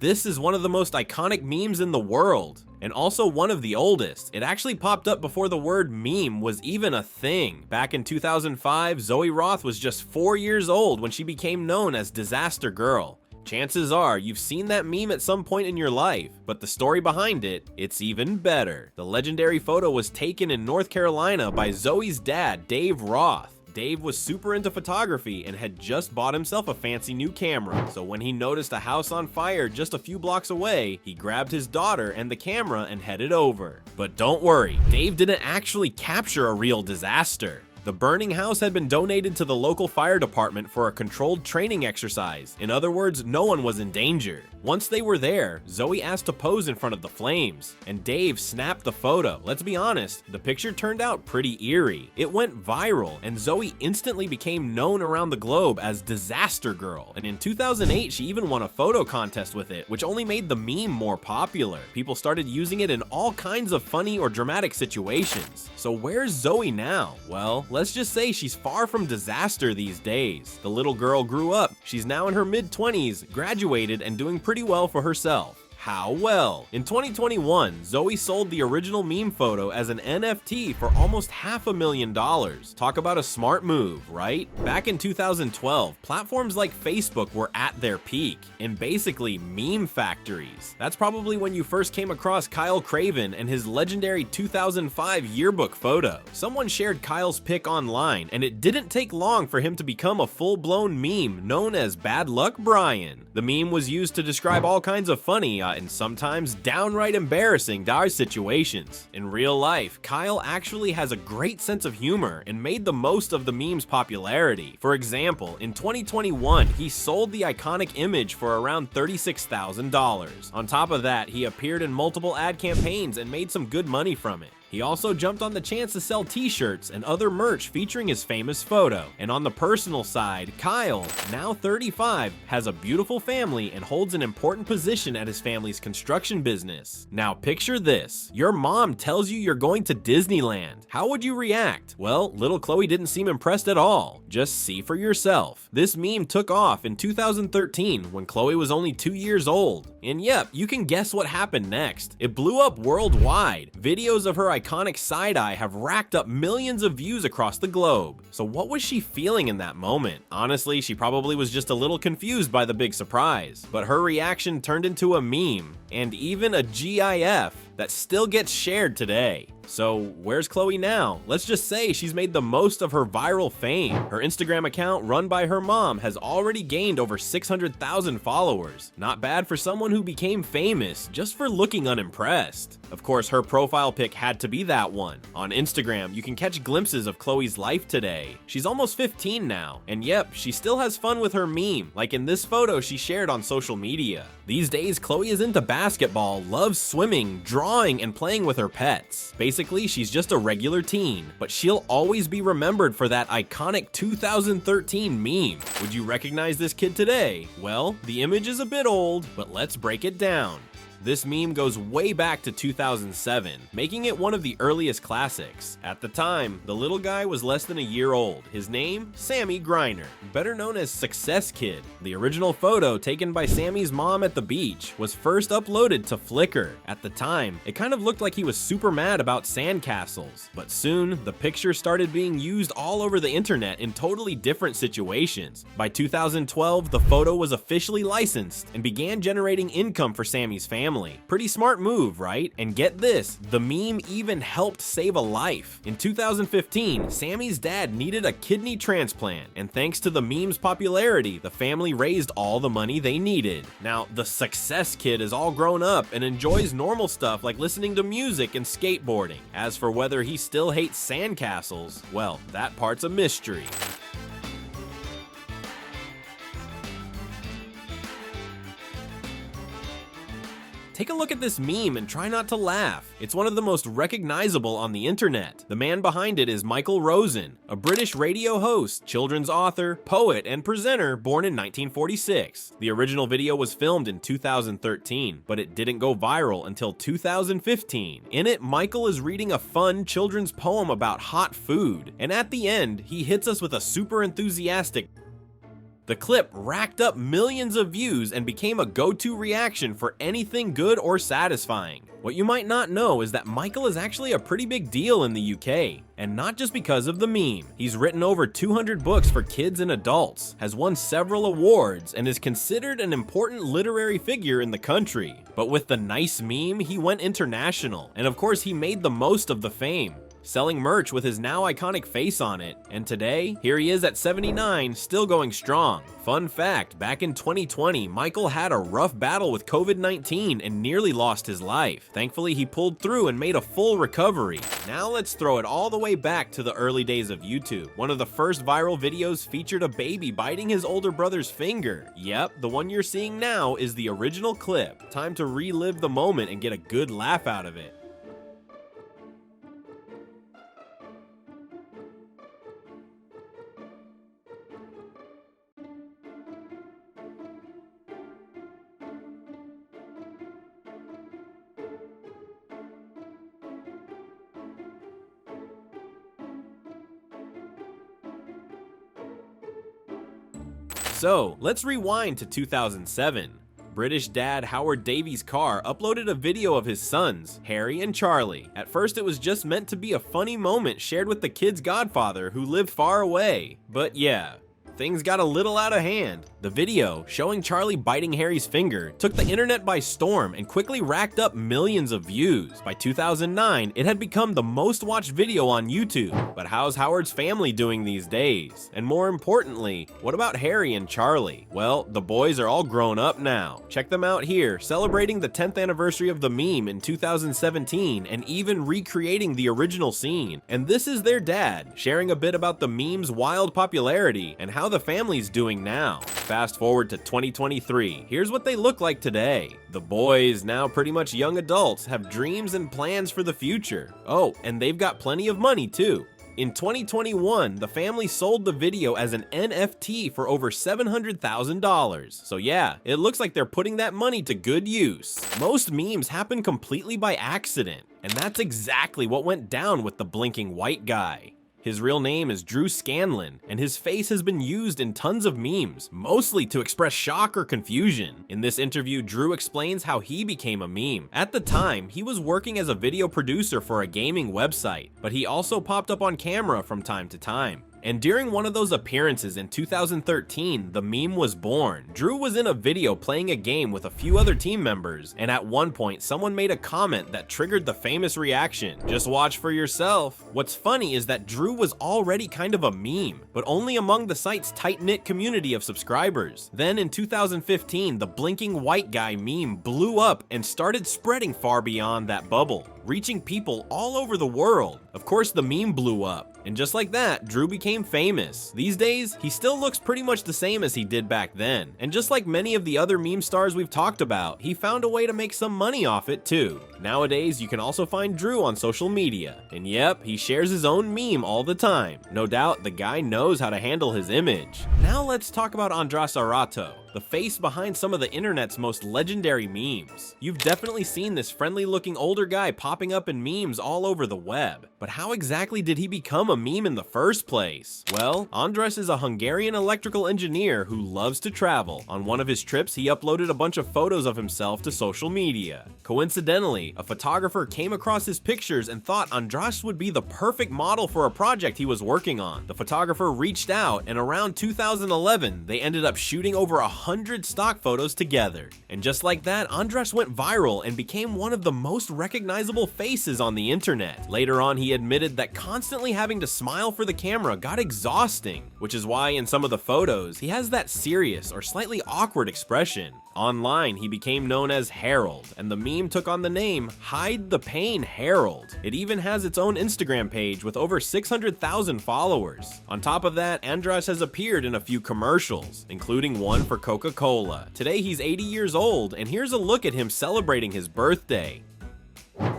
This is one of the most iconic memes in the world, and also one of the oldest. It actually popped up before the word meme was even a thing. Back in 2005, Zoe Roth was just 4 years old when she became known as Disaster Girl. Chances are you've seen that meme at some point in your life, but the story behind it, it's even better. The legendary photo was taken in North Carolina by Zoe's dad, Dave Roth. Dave was super into photography and had just bought himself a fancy new camera, so when he noticed a house on fire just a few blocks away, he grabbed his daughter and the camera and headed over. But don't worry, Dave didn't actually capture a real disaster. The burning house had been donated to the local fire department for a controlled training exercise. In other words, no one was in danger. Once they were there, Zoe asked to pose in front of the flames, and Dave snapped the photo. Let's be honest, the picture turned out pretty eerie. It went viral, and Zoe instantly became known around the globe as Disaster Girl, and in 2008 she even won a photo contest with it, which only made the meme more popular. People started using it in all kinds of funny or dramatic situations. So where's Zoe now? Well, let's just say she's far from disaster these days. The little girl grew up, she's now in her mid-20s, graduated, and doing pretty well for herself. How well? In 2021, Zoe sold the original meme photo as an NFT for almost $500,000. Talk about a smart move, right? Back in 2012, platforms like Facebook were at their peak, and basically meme factories. That's probably when you first came across Kyle Craven and his legendary 2005 yearbook photo. Someone shared Kyle's pic online, and it didn't take long for him to become a full-blown meme known as Bad Luck Brian. The meme was used to describe all kinds of funny, and sometimes downright embarrassing dire situations. In real life, Kyle actually has a great sense of humor and made the most of the meme's popularity. For example, in 2021, he sold the iconic image for around $36,000. On top of that, he appeared in multiple ad campaigns and made some good money from it. He also jumped on the chance to sell t-shirts and other merch featuring his famous photo. And on the personal side, Kyle, now 35, has a beautiful family and holds an important position at his family's construction business. Now picture this, your mom tells you you're going to Disneyland. How would you react? Well, little Khloe didn't seem impressed at all. Just see for yourself. This meme took off in 2013 when Khloe was only 2 years old. And yep, you can guess what happened next. It blew up worldwide. Videos of her iconic side-eye have racked up millions of views across the globe. So what was she feeling in that moment? Honestly, she probably was just a little confused by the big surprise. But her reaction turned into a meme, and even a GIF that still gets shared today. So where's Khloe now? Let's just say she's made the most of her viral fame. Her Instagram account, run by her mom, has already gained over 600,000 followers. Not bad for someone who became famous just for looking unimpressed. Of course, her profile pic had to be that one. On Instagram, you can catch glimpses of Khloe's life today. She's almost 15 now, and yep, she still has fun with her meme, like in this photo she shared on social media. These days, Khloe is into basketball, loves swimming, drawing, and playing with her pets. Basically, she's just a regular teen, but she'll always be remembered for that iconic 2013 meme. Would you recognize this kid today? Well, the image is a bit old, but let's break it down. This meme goes way back to 2007, making it one of the earliest classics. At the time, the little guy was less than a year old. His name? Sammy Griner, better known as Success Kid. The original photo, taken by Sammy's mom at the beach, was first uploaded to Flickr. At the time, it kind of looked like he was super mad about sandcastles, but soon, the picture started being used all over the internet in totally different situations. By 2012, the photo was officially licensed and began generating income for Sammy's family. Pretty smart move, right? And get this, the meme even helped save a life. In 2015, Sammy's dad needed a kidney transplant, and thanks to the meme's popularity, the family raised all the money they needed. Now, the Success Kid is all grown up and enjoys normal stuff like listening to music and skateboarding. As for whether he still hates sandcastles, well, that part's a mystery. Take a look at this meme and try not to laugh. It's one of the most recognizable on the internet. The man behind it is Michael Rosen, a British radio host, children's author, poet, and presenter born in 1946. The original video was filmed in 2013, but it didn't go viral until 2015. In it, Michael is reading a fun children's poem about hot food, and at the end, he hits us with a super enthusiastic The clip racked up millions of views and became a go-to reaction for anything good or satisfying. What you might not know is that Michael is actually a pretty big deal in the UK, and not just because of the meme. He's written over 200 books for kids and adults, has won several awards, and is considered an important literary figure in the country. But with the nice meme, he went international, and of course he made the most of the fame, selling merch with his now iconic face on it. And today, here he is at 79, still going strong. Fun fact, back in 2020, Michael had a rough battle with COVID-19 and nearly lost his life. Thankfully, he pulled through and made a full recovery. Now let's throw it all the way back to the early days of YouTube. One of the first viral videos featured a baby biting his older brother's finger. Yep, the one you're seeing now is the original clip. Time to relive the moment and get a good laugh out of it. So, let's rewind to 2007. British dad Howard Davies Carr uploaded a video of his sons, Harry and Charlie. At first it was just meant to be a funny moment shared with the kid's godfather who lived far away. But yeah, things got a little out of hand. The video, showing Charlie biting Harry's finger, took the internet by storm and quickly racked up millions of views. By 2009, it had become the most watched video on YouTube. But how's Howard's family doing these days? And more importantly, what about Harry and Charlie? Well, the boys are all grown up now. Check them out here, celebrating the 10th anniversary of the meme in 2017 and even recreating the original scene. And this is their dad, sharing a bit about the meme's wild popularity and how the family's doing now. Fast forward to 2023, here's what they look like today. The boys, now pretty much young adults, have dreams and plans for the future. Oh, and they've got plenty of money too. In 2021, the family sold the video as an NFT for over $700,000. So yeah, it looks like they're putting that money to good use. Most memes happen completely by accident, and that's exactly what went down with the blinking white guy. His real name is Drew Scanlon, and his face has been used in tons of memes, mostly to express shock or confusion. In this interview, Drew explains how he became a meme. At the time, he was working as a video producer for a gaming website, but he also popped up on camera from time to time. And during one of those appearances in 2013, the meme was born. Drew was in a video playing a game with a few other team members, and at one point, someone made a comment that triggered the famous reaction. Just watch for yourself. What's funny is that Drew was already kind of a meme, but only among the site's tight-knit community of subscribers. Then in 2015, the blinking white guy meme blew up and started spreading far beyond that bubble, reaching people all over the world. Of course, the meme blew up, and just like that, Drew became famous. These days, he still looks pretty much the same as he did back then. And just like many of the other meme stars we've talked about, he found a way to make some money off it too. Nowadays, you can also find Drew on social media. And yep, he shares his own meme all the time. No doubt, the guy knows how to handle his image. Now let's talk about Andras Arato, the face behind some of the internet's most legendary memes. You've definitely seen this friendly-looking older guy popping up in memes all over the web. But how exactly did he become a meme in the first place? Well, Andras is a Hungarian electrical engineer who loves to travel. On one of his trips, he uploaded a bunch of photos of himself to social media. Coincidentally, a photographer came across his pictures and thought Andras would be the perfect model for a project he was working on. The photographer reached out, and around 2011, they ended up shooting over 100 stock photos together. And just like that, Andras went viral and became one of the most recognizable faces on the internet. Later on, he admitted that constantly having to smile for the camera got exhausting, which is why in some of the photos, he has that serious or slightly awkward expression. Online, he became known as Harold, and the meme took on the name Hide the Pain Harold. It even has its own Instagram page with over 600,000 followers. On top of that, Andras has appeared in a few commercials, including one for Coca-Cola. Today, he's 80 years old, and here's a look at him celebrating his birthday.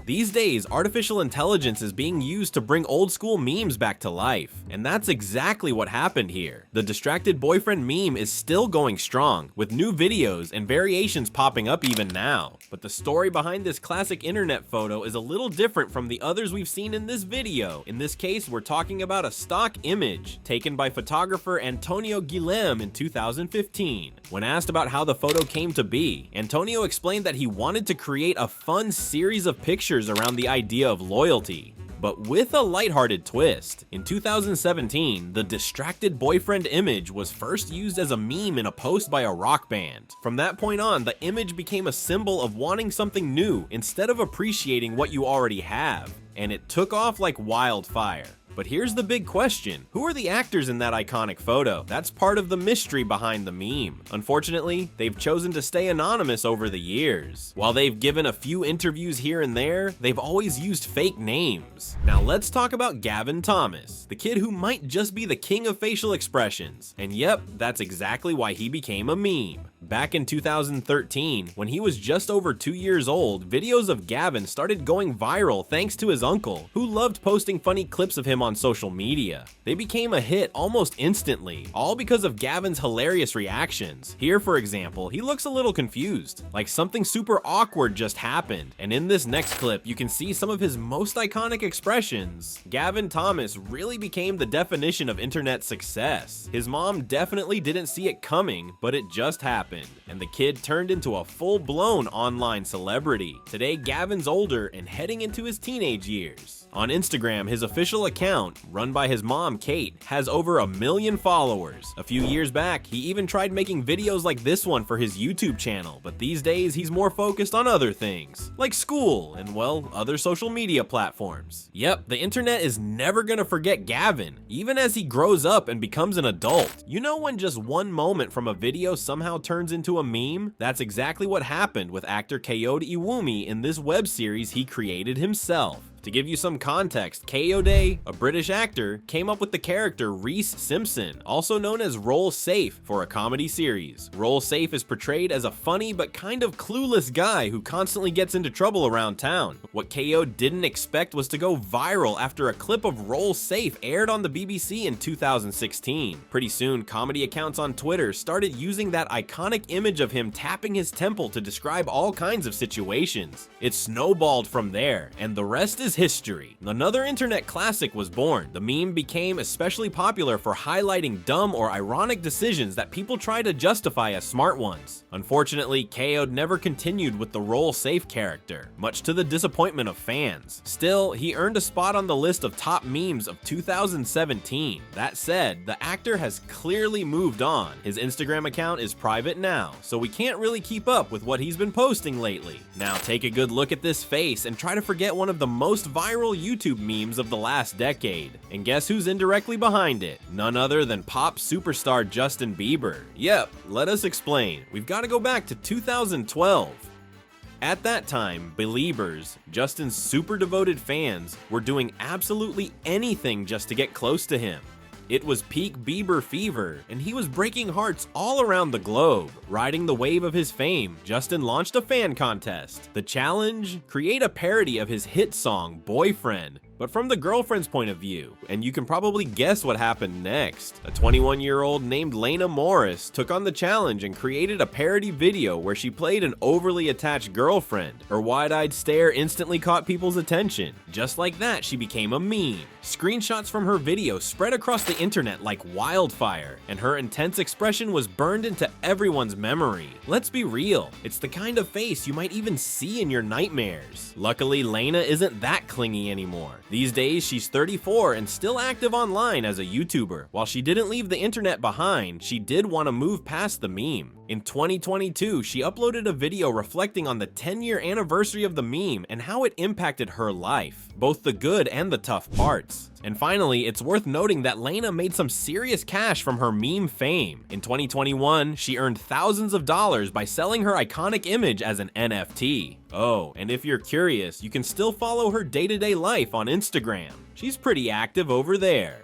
These days, artificial intelligence is being used to bring old school memes back to life, and that's exactly what happened here. The distracted boyfriend meme is still going strong, with new videos and variations popping up even now. But the story behind this classic internet photo is a little different from the others we've seen in this video. In this case, we're talking about a stock image taken by photographer Antonio Guilhem in 2015. When asked about how the photo came to be, Antonio explained that he wanted to create a fun series of pictures around the idea of loyalty, but with a lighthearted twist. In 2017, the distracted boyfriend image was first used as a meme in a post by a rock band. From that point on, the image became a symbol of wanting something new instead of appreciating what you already have, and it took off like wildfire. But here's the big question. Who are the actors in that iconic photo? That's part of the mystery behind the meme. Unfortunately, they've chosen to stay anonymous over the years. While they've given a few interviews here and there, they've always used fake names. Now let's talk about Gavin Thomas, the kid who might just be the king of facial expressions. And yep, that's exactly why he became a meme. Back in 2013, when he was just over 2 years old, videos of Gavin started going viral thanks to his uncle, who loved posting funny clips of him on social media. They became a hit almost instantly, all because of Gavin's hilarious reactions. Here, for example, he looks a little confused, like something super awkward just happened. And in this next clip, you can see some of his most iconic expressions. Gavin Thomas really became the definition of internet success. His mom definitely didn't see it coming, but it just happened, and the kid turned into a full-blown online celebrity. Today, Gavin's older and heading into his teenage years. On Instagram, his official account, run by his mom, Kate, has over 1 million followers. A few years back, he even tried making videos like this one for his YouTube channel, but these days he's more focused on other things, like school and, well, other social media platforms. Yep, the internet is never gonna forget Gavin, even as he grows up and becomes an adult. You know when just one moment from a video somehow turns into a meme? That's exactly what happened with actor Kayode Iwumi in this web series he created himself. To give you some context, Kayode, a British actor, came up with the character Reese Simpson, also known as Roll Safe, for a comedy series. Roll Safe is portrayed as a funny but kind of clueless guy who constantly gets into trouble around town. What Kayode didn't expect was to go viral after a clip of Roll Safe aired on the BBC in 2016. Pretty soon, comedy accounts on Twitter started using that iconic image of him tapping his temple to describe all kinds of situations. It snowballed from there, and the rest is history. Another internet classic was born. The meme became especially popular for highlighting dumb or ironic decisions that people try to justify as smart ones. Unfortunately, Kayode never continued with the Roll Safe character, much to the disappointment of fans. Still, he earned a spot on the list of top memes of 2017. That said, the actor has clearly moved on. His Instagram account is private now, so we can't really keep up with what he's been posting lately. Now take a good look at this face and try to forget one of the most viral YouTube memes of the last decade. And guess who's indirectly behind it? None other than pop superstar Justin Bieber. Yep, let us explain. We've got to go back to 2012. At that time, Beliebers, Justin's super devoted fans, were doing absolutely anything just to get close to him. It was peak Bieber fever, and he was breaking hearts all around the globe. Riding the wave of his fame, Justin launched a fan contest. The challenge? Create a parody of his hit song, Boyfriend, but from the girlfriend's point of view. And you can probably guess what happened next. A 21-year-old named Lena Morris took on the challenge and created a parody video where she played an overly attached girlfriend. Her wide-eyed stare instantly caught people's attention. Just like that, she became a meme. Screenshots from her video spread across the internet like wildfire, and her intense expression was burned into everyone's memory. Let's be real, it's the kind of face you might even see in your nightmares. Luckily, Lena isn't that clingy anymore. These days, she's 34 and still active online as a YouTuber. While she didn't leave the internet behind, she did want to move past the meme. In 2022, she uploaded a video reflecting on the 10-year anniversary of the meme and how it impacted her life, both the good and the tough parts. And finally, it's worth noting that Lena made some serious cash from her meme fame. In 2021, she earned thousands of dollars by selling her iconic image as an NFT. Oh, and if you're curious, you can still follow her day-to-day life on Instagram. She's pretty active over there.